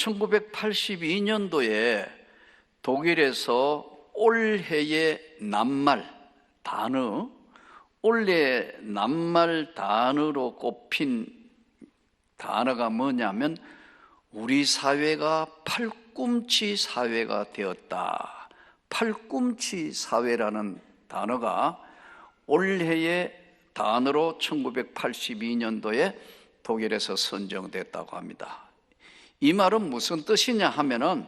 1982년도에 독일에서 올해의 낱말 단어, 올해의 낱말 단어로 꼽힌 단어가 뭐냐면 우리 사회가 팔꿈치 사회가 되었다. 팔꿈치 사회라는 단어가 올해의 단어로 1982년도에 독일에서 선정됐다고 합니다. 이 말은 무슨 뜻이냐 하면은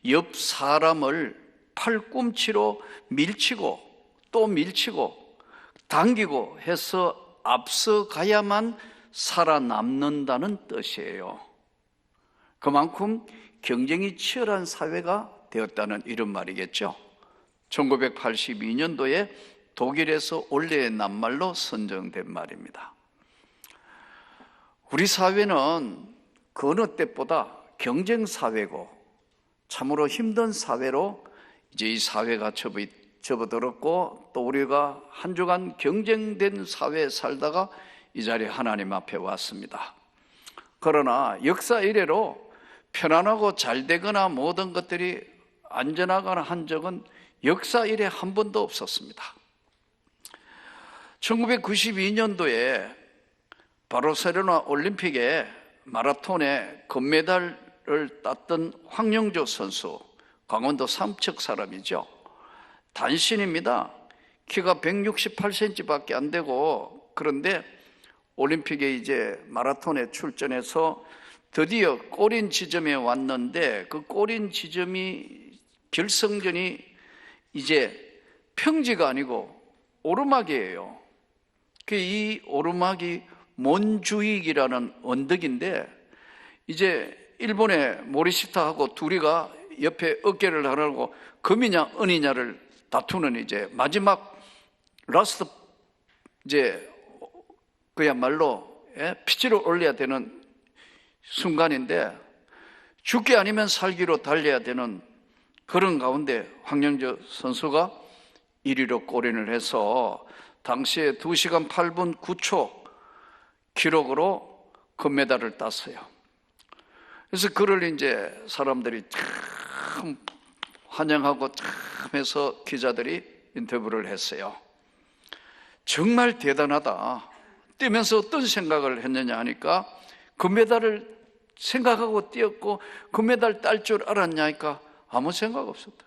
옆 사람을 팔꿈치로 밀치고 또 밀치고 당기고 해서 앞서가야만 살아남는다는 뜻이에요. 그만큼 경쟁이 치열한 사회가 되었다는 이런 말이겠죠. 1982년도에 독일에서 올해의 낱말로 선정된 말입니다. 우리 사회는 그 어느 때보다 경쟁 사회고 참으로 힘든 사회로 이제 이 사회가 접어들었고 또 우리가 한 주간 경쟁된 사회에 살다가 이 자리에 하나님 앞에 왔습니다. 그러나 역사 이래로 편안하고 잘 되거나 모든 것들이 안전하거나 한 적은 역사 이래 한 번도 없었습니다. 1992년도에 바르셀로나 올림픽에 마라톤에 금메달을 땄던 황영조 선수, 강원도 삼척 사람이죠. 단신입니다. 키가 168cm밖에 안 되고, 그런데 올림픽에 이제 마라톤에 출전해서 드디어 꼬린 지점에 왔는데 그 꼬린 지점이 결승전이 이제 평지가 아니고 오르막이에요. 이 오르막이 몬주익이라는 언덕인데 이제 일본의 모리시타하고 둘이가 옆에 어깨를 하라고 금이냐 은이냐를 다투는 이제 마지막 라스트 이제 그야말로 피치를 올려야 되는 순간인데 죽기 아니면 살기로 달려야 되는 그런 가운데 황영조 선수가 1위로 골인을 해서 당시에 2시간 8분 9초 기록으로 금메달을 땄어요. 그래서 그를 이제 사람들이 참 환영하고 참 해서 기자들이 인터뷰를 했어요. 정말 대단하다. 뛰면서 어떤 생각을 했느냐 하니까 금메달을 생각하고 뛰었고 금메달 딸 줄 알았냐 하니까 아무 생각 없었다.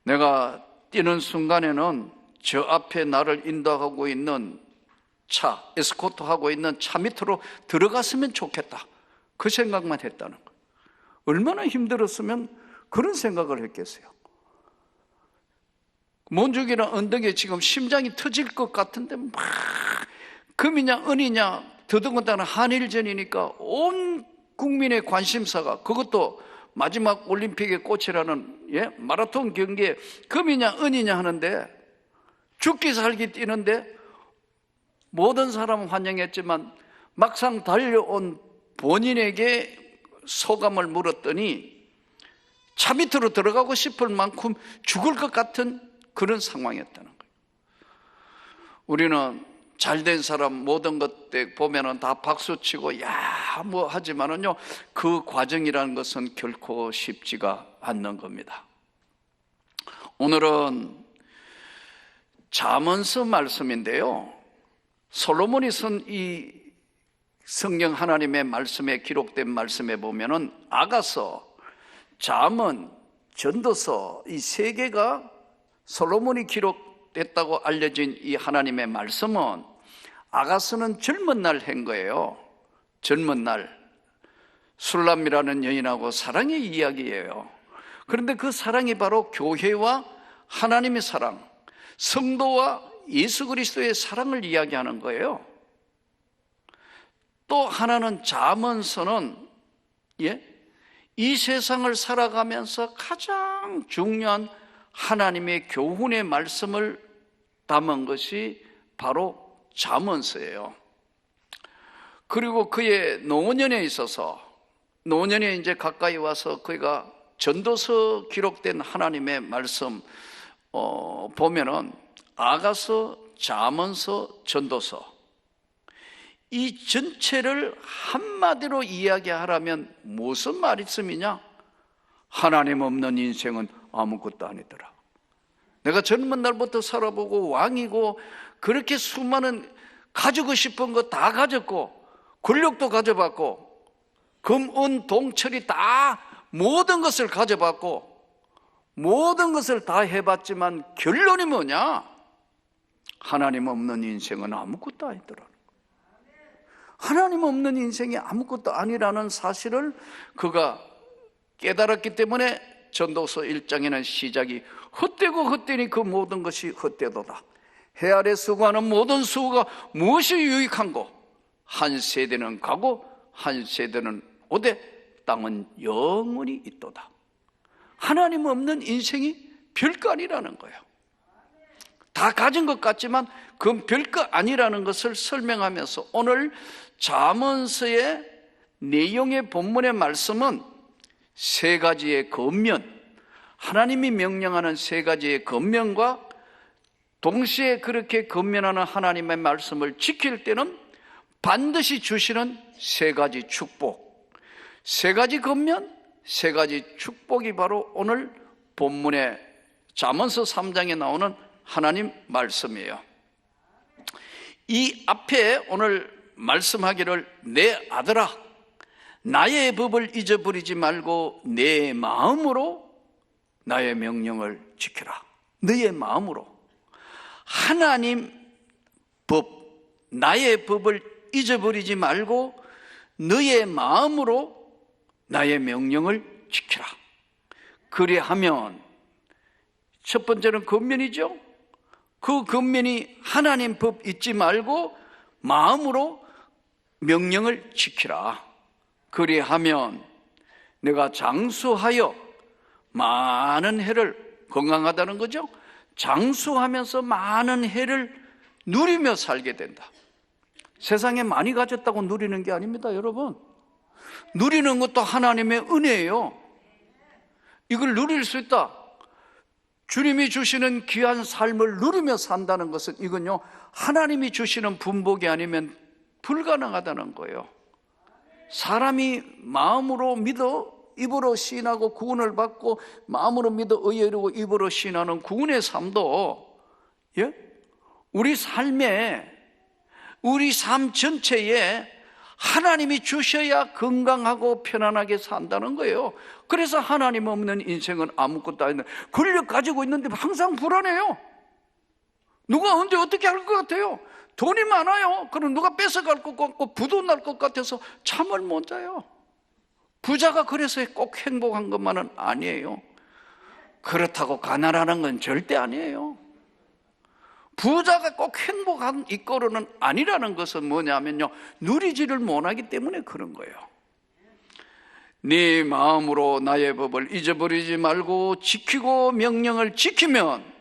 내가 뛰는 순간에는 저 앞에 나를 인도하고 있는 차, 에스코트하고 있는 차 밑으로 들어갔으면 좋겠다. 그 생각만 했다는 거예요. 얼마나 힘들었으면 그런 생각을 했겠어요. 몬주기나 언덕에 지금 심장이 터질 것 같은데 막 금이냐 은이냐 더더군다나 한일전이니까 온 국민의 관심사가 그것도 마지막 올림픽의 꽃이라는 마라톤 경기에 금이냐 은이냐 하는데 죽기 살기 뛰는데 모든 사람은 환영했지만 막상 달려온 본인에게 소감을 물었더니 차 밑으로 들어가고 싶을 만큼 죽을 것 같은 그런 상황이었다는 거예요. 우리는 잘된 사람 모든 것들 보면은 다 박수치고 야 뭐 하지만은요 그 과정이라는 것은 결코 쉽지가 않는 겁니다. 오늘은 잠언서 말씀인데요. 솔로몬이 쓴 이 성경 하나님의 말씀에 기록된 말씀에 보면은 아가서, 잠언, 전도서 이 세 개가 솔로몬이 기록됐다고 알려진 이 하나님의 말씀은 아가서는 젊은 날 한 거예요. 젊은 날 술람이라는 여인하고 사랑의 이야기예요. 그런데 그 사랑이 바로 교회와 하나님의 사랑, 성도와 예수 그리스도의 사랑을 이야기하는 거예요. 또 하나는 잠언서는 이 세상을 살아가면서 가장 중요한 하나님의 교훈의 말씀을 담은 것이 바로 잠언서예요. 그리고 그의 노년에 있어서 노년에 이제 가까이 와서 그가 전도서 기록된 하나님의 말씀 보면은 아가서, 잠언서, 전도서 이 전체를 한마디로 이야기하라면 무슨 말씀이냐? 하나님 없는 인생은 아무것도 아니더라. 내가 젊은 날부터 살아보고 왕이고 그렇게 수많은 가지고 싶은 거 다 가졌고 권력도 가져봤고 금, 은, 동철이 다 모든 것을 가져봤고 모든 것을 다 해봤지만 결론이 뭐냐? 하나님 없는 인생은 아무것도 아니더라. 하나님 없는 인생이 아무것도 아니라는 사실을 그가 깨달았기 때문에 전도서 1장에는 시작이 헛되고 헛되니 그 모든 것이 헛되도다. 해 아래 수고하는 모든 수고가 무엇이 유익한고? 한 세대는 가고 한 세대는 오되 땅은 영원히 있도다. 하나님 없는 인생이 별거 아니라는 거예요. 다 가진 것 같지만 그건 별거 아니라는 것을 설명하면서 오늘 잠언서의 내용의 본문의 말씀은 세 가지의 권면, 하나님이 명령하는 세 가지의 권면과 동시에 그렇게 권면하는 하나님의 말씀을 지킬 때는 반드시 주시는 세 가지 축복, 세 가지 권면, 세 가지 축복이 바로 오늘 본문의 잠언서 3장에 나오는 하나님 말씀이에요. 이 앞에 오늘 말씀하기를 내 아들아 나의 법을 잊어버리지 말고 내 마음으로 나의 명령을 지켜라. 너의 마음으로 하나님 법, 나의 법을 잊어버리지 말고 너의 마음으로 나의 명령을 지켜라. 그리하면 첫 번째는 권면이죠. 그 권면이 하나님 법 잊지 말고 마음으로 명령을 지키라. 그리하면 내가 장수하여 많은 해를, 건강하다는 거죠. 장수하면서 많은 해를 누리며 살게 된다. 세상에 많이 가졌다고 누리는 게 아닙니다, 여러분. 누리는 것도 하나님의 은혜예요. 이걸 누릴 수 있다. 주님이 주시는 귀한 삶을 누리며 산다는 것은 이건요, 하나님이 주시는 분복이 아니면 불가능하다는 거예요. 사람이 마음으로 믿어 입으로 시인하고 구원을 받고 마음으로 믿어 의에 이르고 입으로 시인하는 구원의 삶도, 예? 우리 삶에, 우리 삶 전체에 하나님이 주셔야 건강하고 편안하게 산다는 거예요. 그래서 하나님 없는 인생은 아무것도 아닌데, 권력 가지고 있는데 항상 불안해요. 누가 언제 어떻게 할 것 같아요? 돈이 많아요. 그럼 누가 뺏어갈 것 같고 부도 날 것 같아서 잠을 못 자요. 부자가 그래서 꼭 행복한 것만은 아니에요. 그렇다고 가난하는 건 절대 아니에요. 부자가 꼭 행복한 이거로는 아니라는 것은 뭐냐면요, 누리지를 못하기 때문에 그런 거예요. 네 마음으로 나의 법을 잊어버리지 말고 지키고 명령을 지키면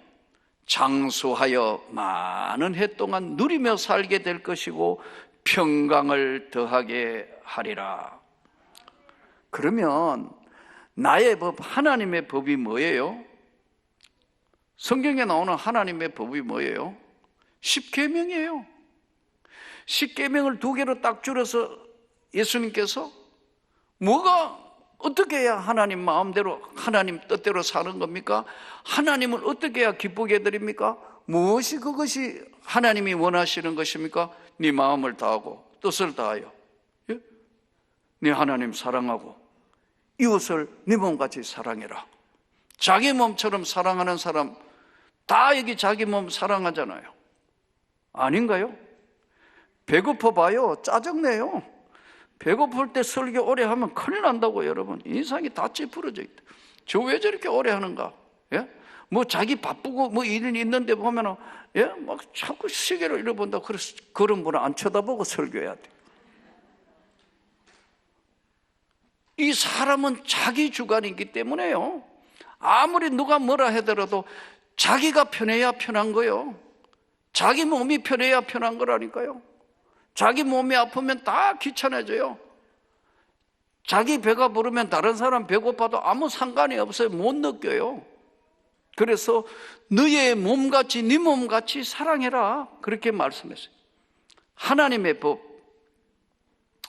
장수하여 많은 해 동안 누리며 살게 될 것이고 평강을 더하게 하리라. 그러면 나의 법, 하나님의 법이 뭐예요? 성경에 나오는 하나님의 법이 뭐예요? 10계명이에요. 10계명을 2개로 딱 줄여서 예수님께서 뭐가 어떻게 해야 하나님 마음대로, 하나님 뜻대로 사는 겁니까? 하나님을 어떻게 해야 기쁘게 해드립니까? 무엇이 그것이 하나님이 원하시는 것입니까? 네 마음을 다하고 뜻을 다하여, 예? 네 하나님 사랑하고 이웃을 네 몸같이 사랑해라. 자기 몸처럼 사랑하는 사람 다 여기 자기 몸 사랑하잖아요. 아닌가요? 배고파 봐요. 짜증내요. 배고플 때 설교 오래 하면 큰일 난다고, 여러분. 인상이 다 찌푸러져 있다. 저 왜 저렇게 오래 하는가? 예? 뭐 자기 바쁘고 뭐 일이 있는데 보면은, 예? 막 자꾸 시계를 잃어본다. 그래서 그런 분은 안 쳐다보고 설교해야 돼. 이 사람은 자기 주관이기 때문에요. 아무리 누가 뭐라 하더라도 자기가 편해야 편한 거예요. 자기 몸이 편해야 편한 거라니까요. 자기 몸이 아프면 다 귀찮아져요. 자기 배가 부르면 다른 사람 배고파도 아무 상관이 없어요. 못 느껴요. 그래서 너의 몸같이 네 몸같이 사랑해라, 그렇게 말씀했어요. 하나님의 법,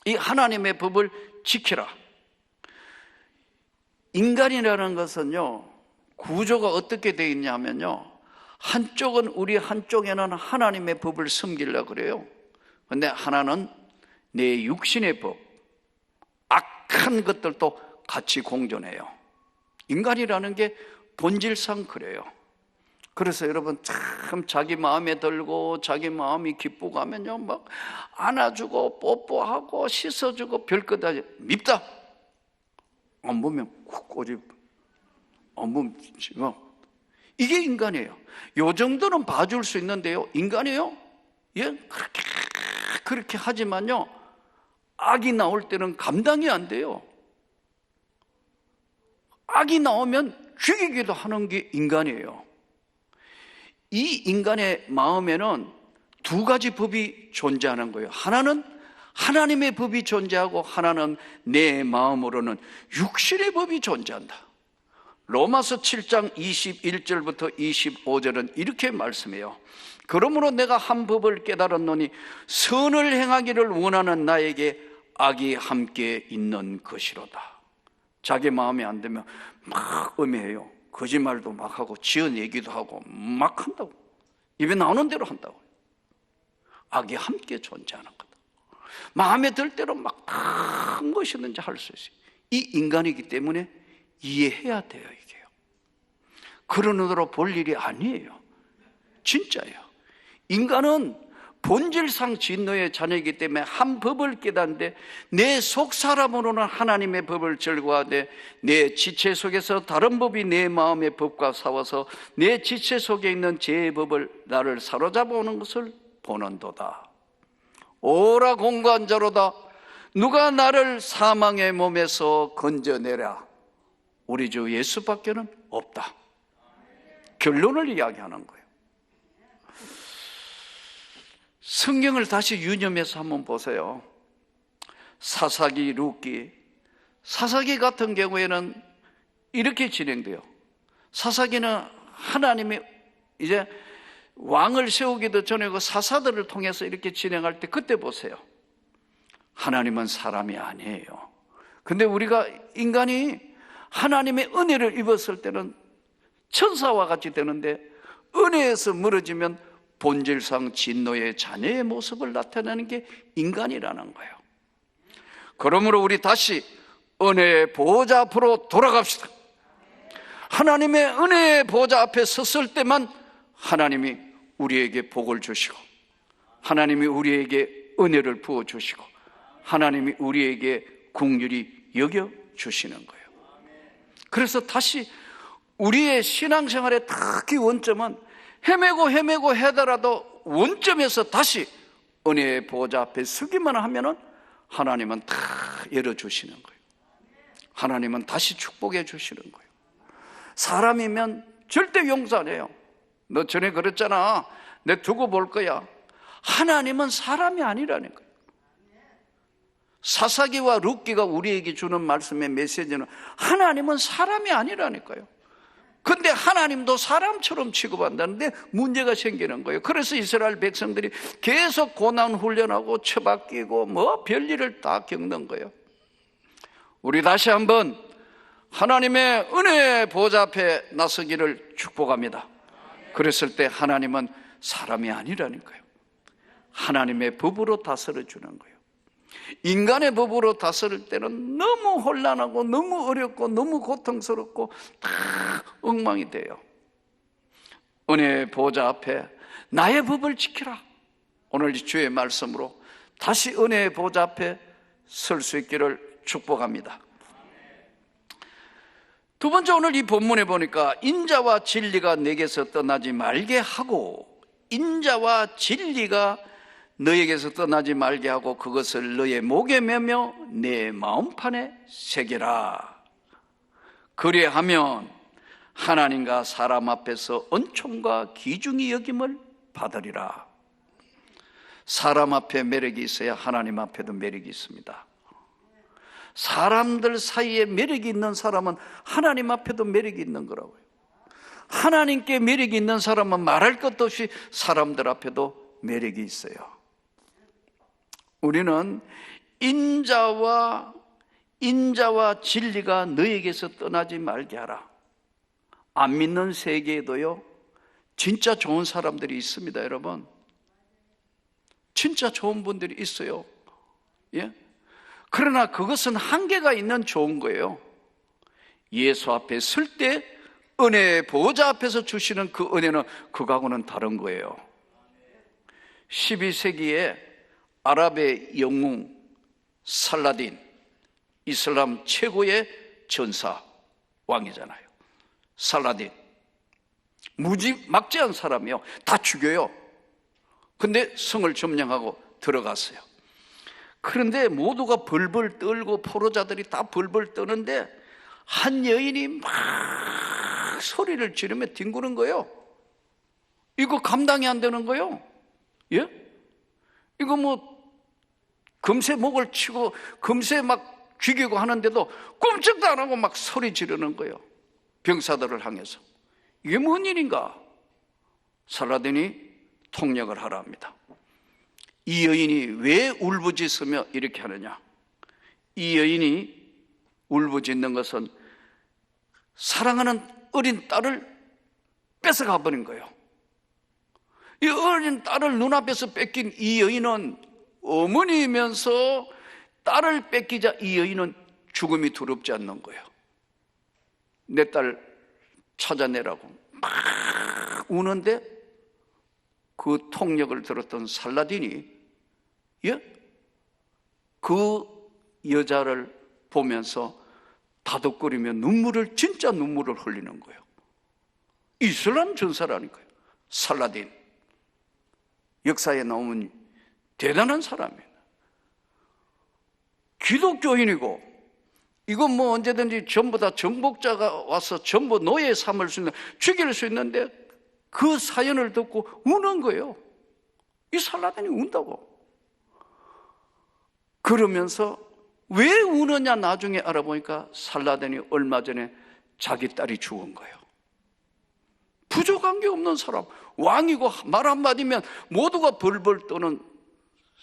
이 하나님의 법을 지키라. 인간이라는 것은요, 구조가 어떻게 되어 있냐면요, 한쪽은 우리 한쪽에는 하나님의 법을 섬기려고 그래요. 근데 하나는 내 육신의 법, 악한 것들도 같이 공존해요. 인간이라는 게 본질상 그래요. 그래서 여러분 참 자기 마음에 들고 자기 마음이 기쁘고 하면요, 막 안아주고 뽀뽀하고 씻어주고 별것 다 밉다. 안 보면 쿡 꼬집, 안 보면 이게 인간이에요. 요 정도는 봐줄 수 있는데요, 인간이에요? 예, 그렇게 하지만요, 악이 나올 때는 감당이 안 돼요. 악이 나오면 죽이기도 하는 게 인간이에요. 이 인간의 마음에는 두 가지 법이 존재하는 거예요. 하나는 하나님의 법이 존재하고, 하나는 내 마음으로는 육신의 법이 존재한다. 로마서 7장 21절부터 25절은 이렇게 말씀해요. 그러므로 내가 한 법을 깨달았노니 선을 행하기를 원하는 나에게 악이 함께 있는 것이로다. 자기 마음에 안 되면 막 음해해요. 거짓말도 막 하고 지은 얘기도 하고 막 한다고. 입에 나오는 대로 한다고. 악이 함께 존재하는 거다. 마음에 들 대로 막 무엇이든지 할 수 있어요. 이 인간이기 때문에 이해해야 돼요, 이게요. 그런 의도로 볼 일이 아니에요. 진짜예요. 인간은 본질상 진노의 자녀이기 때문에 한 법을 깨닫는데, 내 속 사람으로는 하나님의 법을 즐거워하되 내 지체 속에서 다른 법이 내 마음의 법과 싸워서 내 지체 속에 있는 죄의 법을 나를 사로잡아 오는 것을 보는도다. 오라 공고한 자로다. 누가 나를 사망의 몸에서 건져내랴. 우리 주 예수밖에는 없다. 결론을 이야기하는 거예요. 성경을 다시 유념해서 한번 보세요. 사사기, 룻기. 사사기 같은 경우에는 이렇게 진행돼요. 사사기는 하나님이 이제 왕을 세우기도 전에 그 사사들을 통해서 이렇게 진행할 때, 그때 보세요. 하나님은 사람이 아니에요. 근데 우리가 인간이 하나님의 은혜를 입었을 때는 천사와 같이 되는데, 은혜에서 멀어지면 본질상 진노의 자녀의 모습을 나타내는 게 인간이라는 거예요. 그러므로 우리 다시 은혜의 보호자 앞으로 돌아갑시다. 하나님의 은혜의 보호자 앞에 섰을 때만 하나님이 우리에게 복을 주시고, 하나님이 우리에게 은혜를 부어주시고, 하나님이 우리에게 긍휼히 여겨주시는 거예요. 그래서 다시 우리의 신앙생활의 특히 원점은 헤매고 하더라도 원점에서 다시 은혜의 보호자 앞에 서기만 하면은 하나님은 다 열어주시는 거예요. 하나님은 다시 축복해 주시는 거예요. 사람이면 절대 용서 안 해요. 너 전에 그랬잖아. 내 두고 볼 거야. 하나님은 사람이 아니라는 거예요. 사사기와 룻기가 우리에게 주는 말씀의 메시지는 하나님은 사람이 아니라니까요. 근데 하나님도 사람처럼 취급한다는데 문제가 생기는 거예요. 그래서 이스라엘 백성들이 계속 고난 훈련하고 처박히고 뭐 별일을 다 겪는 거예요. 우리 다시 한번 하나님의 은혜의 보좌 앞에 나서기를 축복합니다. 그랬을 때 하나님은 사람이 아니라니까요. 하나님의 법으로 다스려 주는 거예요. 인간의 법으로 다스릴 때는 너무 혼란하고 너무 어렵고 너무 고통스럽고 다 엉망이 돼요. 은혜의 보좌 앞에 나의 법을 지키라. 오늘 주의 말씀으로 다시 은혜의 보좌 앞에 설 수 있기를 축복합니다. 두 번째, 오늘 이 본문에 보니까 인자와 진리가 내게서 떠나지 말게 하고, 인자와 진리가 너에게서 떠나지 말게 하고 그것을 너의 목에 매며 내 마음판에 새겨라. 그리하면 하나님과 사람 앞에서 은총과 귀중히 여김을 받으리라. 사람 앞에 매력이 있어야 하나님 앞에도 매력이 있습니다. 사람들 사이에 매력이 있는 사람은 하나님 앞에도 매력이 있는 거라고요. 하나님께 매력이 있는 사람은 말할 것도 없이 사람들 앞에도 매력이 있어요. 우리는 인자와 진리가 너에게서 떠나지 말게 하라. 안 믿는 세계에도요, 진짜 좋은 사람들이 있습니다, 여러분. 진짜 좋은 분들이 있어요. 예? 그러나 그것은 한계가 있는 좋은 거예요. 예수 앞에 설 때 은혜의 보호자 앞에서 주시는 그 은혜는 그거하고는 다른 거예요. 12세기에 아랍의 영웅 살라딘, 이슬람 최고의 전사 왕이잖아요. 살라딘, 무지막지한 사람이요, 다 죽여요. 근데 성을 점령하고 들어갔어요. 그런데 모두가 벌벌 떨고 포로자들이 다 벌벌 떠는데 한 여인이 막 소리를 지르며 뒹구는 거예요. 이거 감당이 안 되는 거예요. 예? 이거 뭐 금세 목을 치고 금세 막 죽이고 하는데도 꼼짝도 안 하고 막 소리 지르는 거예요. 병사들을 향해서. 이게 뭔 일인가? 살라딘이 통역을 하라 합니다. 이 여인이 왜 울부짖으며 이렇게 하느냐? 이 여인이 울부짖는 것은 사랑하는 어린 딸을 뺏어가 버린 거예요. 이 어린 딸을 눈앞에서 뺏긴 이 여인은 어머니이면서 딸을 뺏기자 이 여인은 죽음이 두렵지 않는 거예요. 내 딸 찾아내라고 막 우는데 그 통역을 들었던 살라딘이 그 여자를 보면서 다독거리며 진짜 눈물을 흘리는 거예요. 이슬람 전사라니까요. 살라딘, 역사에 나오면 대단한 사람이에요. 기독교인이고, 이건 뭐 언제든지 전부 다 정복자가 와서 전부 노예 삼을 수 있는, 죽일 수 있는데 그 사연을 듣고 우는 거예요. 이 살라딘이 운다고. 그러면서 왜 우느냐 나중에 알아보니까 살라딘이 얼마 전에 자기 딸이 죽은 거예요. 부족한 게 없는 사람, 왕이고 말 한마디면 모두가 벌벌 떠는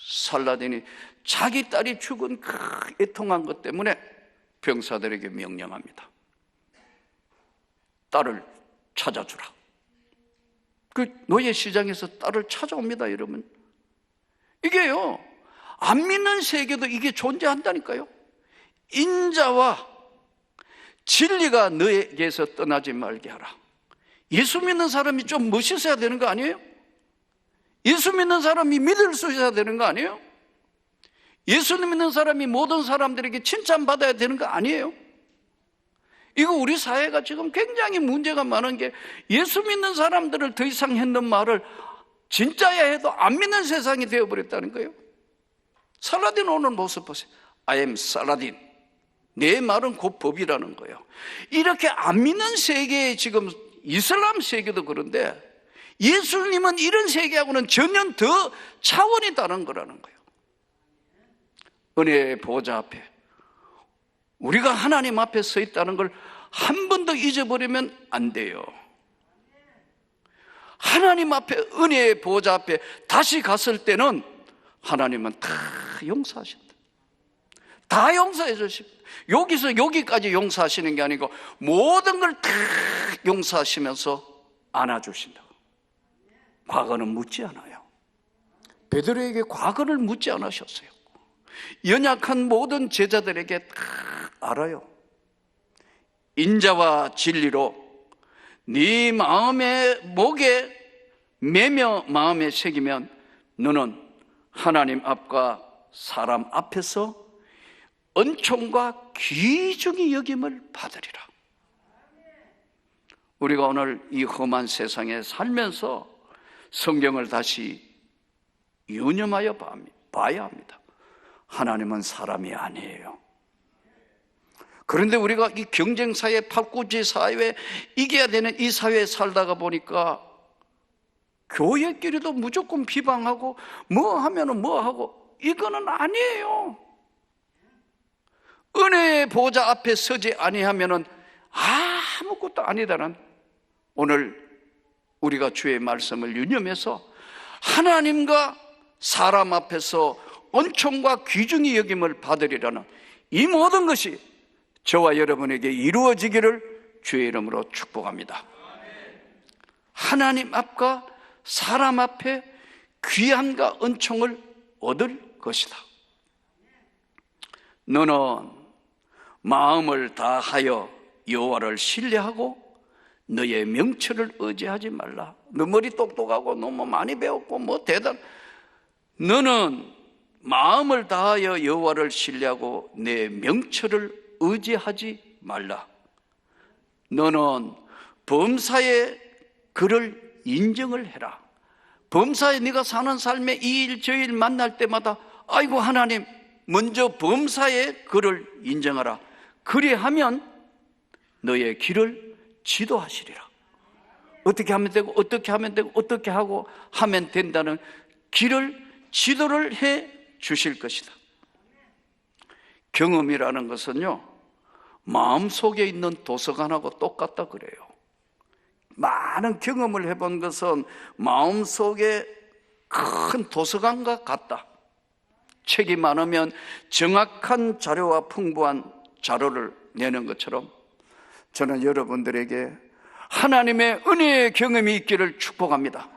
살라딘이 자기 딸이 죽은 그 애통한 것 때문에 병사들에게 명령합니다. 딸을 찾아주라. 그 노예 시장에서 딸을 찾아옵니다, 여러분. 이게요, 안 믿는 세계도 이게 존재한다니까요. 인자와 진리가 너에게서 떠나지 말게 하라. 예수 믿는 사람이 좀 멋있어야 되는 거 아니에요? 예수 믿는 사람이 믿을 수 있어야 되는 거 아니에요? 예수 믿는 사람이 모든 사람들에게 칭찬받아야 되는 거 아니에요? 이거 우리 사회가 지금 굉장히 문제가 많은 게, 예수 믿는 사람들을 더 이상 했는 말을 진짜야 해도 안 믿는 세상이 되어버렸다는 거예요. 살라딘 오늘 모습 보세요. I am 살라딘. 내 말은 곧 법이라는 거예요. 이렇게 안 믿는 세계에 지금 이슬람 세계도 그런데 예수님은 이런 세계하고는 전혀 더 차원이 다른 거라는 거예요. 은혜의 보좌 앞에 우리가 하나님 앞에 서 있다는 걸 한 번도 잊어버리면 안 돼요. 하나님 앞에, 은혜의 보좌 앞에 다시 갔을 때는 하나님은 다 용서하신다. 다 용서해 주십니다. 여기서 여기까지 용서하시는 게 아니고 모든 걸 다 용서하시면서 안아주신다고. 과거는 묻지 않아요. 베드로에게 과거를 묻지 않으셨어요. 연약한 모든 제자들에게 다 알아요. 인자와 진리로 네 마음의 목에 매며 마음에 새기면 너는 하나님 앞과 사람 앞에서 은총과 귀중히 여김을 받으리라. 우리가 오늘 이 험한 세상에 살면서 성경을 다시 유념하여 봐야 합니다. 하나님은 사람이 아니에요. 그런데 우리가 이 경쟁사회, 팔꿈치 사회에 이겨야 되는 이 사회에 살다가 보니까 교회끼리도 무조건 비방하고 뭐 하면은 뭐 하고, 이거는 아니에요. 은혜의 보좌 앞에 서지 아니하면은 아무것도 아니다는, 오늘 우리가 주의 말씀을 유념해서 하나님과 사람 앞에서 은총과 귀중히 여김을 받으리라는 이 모든 것이 저와 여러분에게 이루어지기를 주의 이름으로 축복합니다. 하나님 앞과 사람 앞에 귀함과 은총을 얻을 것이다. 너는 마음을 다하여 여호와를 신뢰하고 너의 명철을 의지하지 말라. 너 머리 똑똑하고 너무 많이 배웠고 뭐 대단. 너는 마음을 다하여 여호와를 신뢰하고 내 명철을 의지하지 말라. 너는 범사에 그를 인정을 해라. 범사에 네가 사는 삶에 이 일 저 일 만날 때마다 아이고 하나님 먼저 범사에 그를 인정하라. 그리하면 너의 길을 지도하시리라. 어떻게 하면 되고 어떻게 하면 되고 어떻게 하고 하면 된다는 길을 지도를 해 주실 것이다. 경험이라는 것은요, 마음속에 있는 도서관하고 똑같다 그래요. 많은 경험을 해본 것은 마음속에 큰 도서관과 같다. 책이 많으면 정확한 자료와 풍부한 자료를 내는 것처럼 저는 여러분들에게 하나님의 은혜의 경험이 있기를 축복합니다.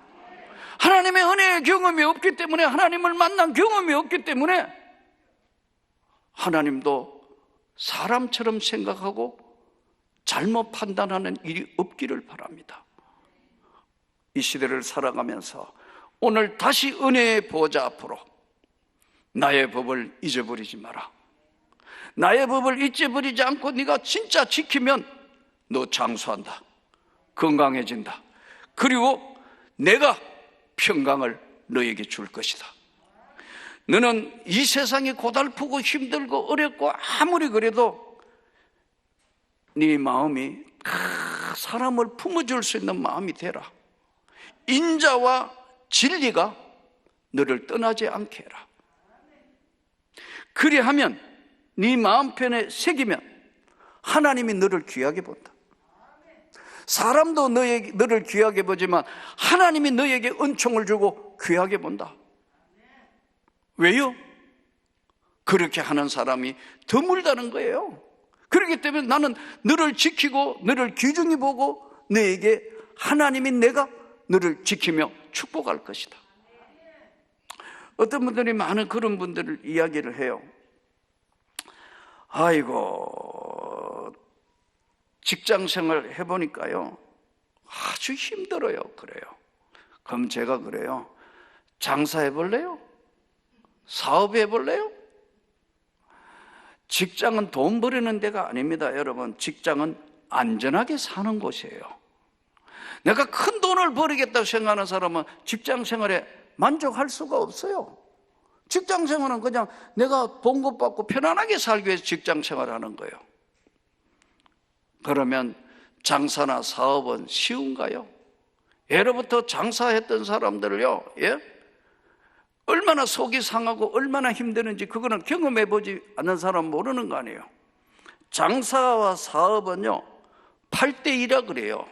하나님의 은혜의 경험이 없기 때문에, 하나님을 만난 경험이 없기 때문에 하나님도 사람처럼 생각하고 잘못 판단하는 일이 없기를 바랍니다. 이 시대를 살아가면서 오늘 다시 은혜의 보좌 앞으로 나의 법을 잊어버리지 마라. 나의 법을 잊어버리지 않고 네가 진짜 지키면 너 장수한다, 건강해진다, 그리고 내가 평강을 너에게 줄 것이다. 너는 이 세상이 고달프고 힘들고 어렵고 아무리 그래도 네 마음이 사람을 품어줄 수 있는 마음이 되라. 인자와 진리가 너를 떠나지 않게 해라. 그리하면 네 마음편에 새기면 하나님이 너를 귀하게 본다. 사람도 너를 귀하게 보지만 하나님이 너에게 은총을 주고 귀하게 본다. 왜요? 그렇게 하는 사람이 드물다는 거예요. 그렇기 때문에 나는 너를 지키고 너를 귀중히 보고 너에게 하나님이 내가 너를 지키며 축복할 것이다. 어떤 분들이 많은 그런 분들을 이야기를 해요. 아이고 직장생활 해보니까요 아주 힘들어요. 그래요. 그럼 제가 그래요. 장사해볼래요? 사업해볼래요? 직장은 돈 버리는 데가 아닙니다. 여러분, 직장은 안전하게 사는 곳이에요. 내가 큰 돈을 벌이겠다고 생각하는 사람은 직장 생활에 만족할 수가 없어요. 직장 생활은 그냥 내가 봉급받고 편안하게 살기 위해서 직장 생활을 하는 거예요. 그러면 장사나 사업은 쉬운가요? 예로부터 장사했던 사람들을요, 얼마나 속이 상하고 얼마나 힘드는지 그거는 경험해보지 않는 사람은 모르는 거 아니에요. 장사와 사업은요 8대2라 그래요.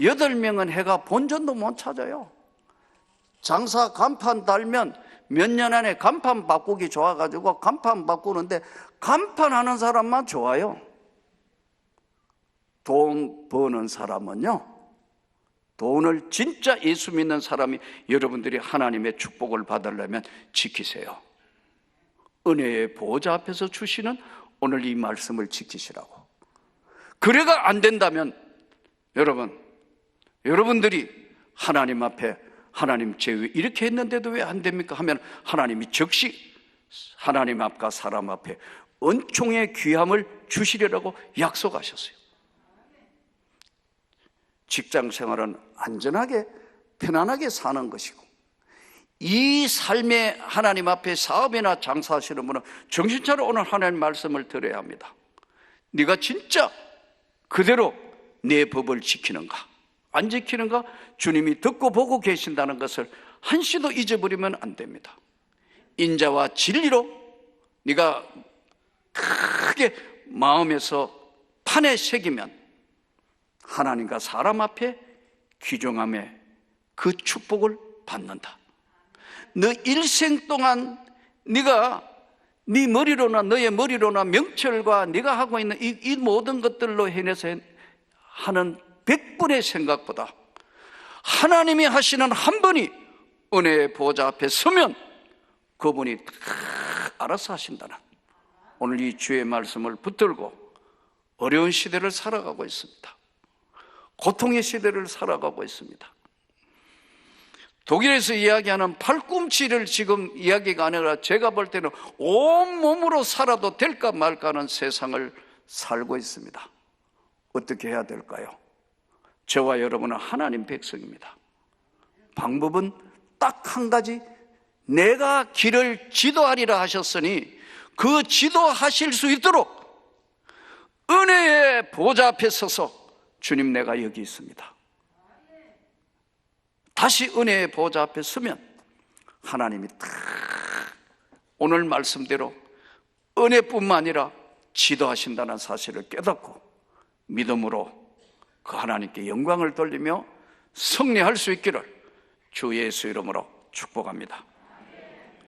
8명은 해가 본전도 못 찾아요. 장사 간판 달면 몇 년 안에 간판 바꾸기 좋아가지고 간판 바꾸는데 간판하는 사람만 좋아요. 돈 버는 사람은요, 돈을 진짜 예수 믿는 사람이 여러분들이 하나님의 축복을 받으려면 지키세요. 은혜의 보좌 앞에서 주시는 오늘 이 말씀을 지키시라고. 그래가 안 된다면 여러분들이 하나님 앞에 하나님 제 이렇게 했는데도 왜 안 됩니까? 하면 하나님이 즉시 하나님 앞과 사람 앞에 은총의 귀함을 주시리라고 약속하셨어요. 직장 생활은 안전하게 편안하게 사는 것이고, 이 삶에 하나님 앞에 사업이나 장사하시는 분은 정신 차려 오늘 하나님 말씀을 들어야 합니다. 네가 진짜 그대로 내 법을 지키는가 안 지키는가 주님이 듣고 보고 계신다는 것을 한시도 잊어버리면 안 됩니다. 인자와 진리로 네가 크게 마음에서 판에 새기면 하나님과 사람 앞에 귀중함에 그 축복을 받는다. 너 일생 동안 네가 네 머리로나 너의 머리로나 명철과 네가 하고 있는 이 모든 것들로 해내서 하는 100분의 생각보다 하나님이 하시는 한 번이 은혜의 보좌 앞에 서면 그분이 다 알아서 하신다는, 오늘 이 주의 말씀을 붙들고 어려운 시대를 살아가고 있습니다. 고통의 시대를 살아가고 있습니다. 독일에서 이야기하는 팔꿈치를 지금 이야기가 아니라 제가 볼 때는 온몸으로 살아도 될까 말까 하는 세상을 살고 있습니다. 어떻게 해야 될까요? 저와 여러분은 하나님 백성입니다. 방법은 딱 한 가지, 내가 길을 지도하리라 하셨으니 그 지도하실 수 있도록 은혜의 보좌 앞에 서서 주님 내가 여기 있습니다. 다시 은혜의 보좌 앞에 서면 하나님이 다 오늘 말씀대로 은혜뿐만 아니라 지도하신다는 사실을 깨닫고 믿음으로 그 하나님께 영광을 돌리며 승리할 수 있기를 주 예수 이름으로 축복합니다.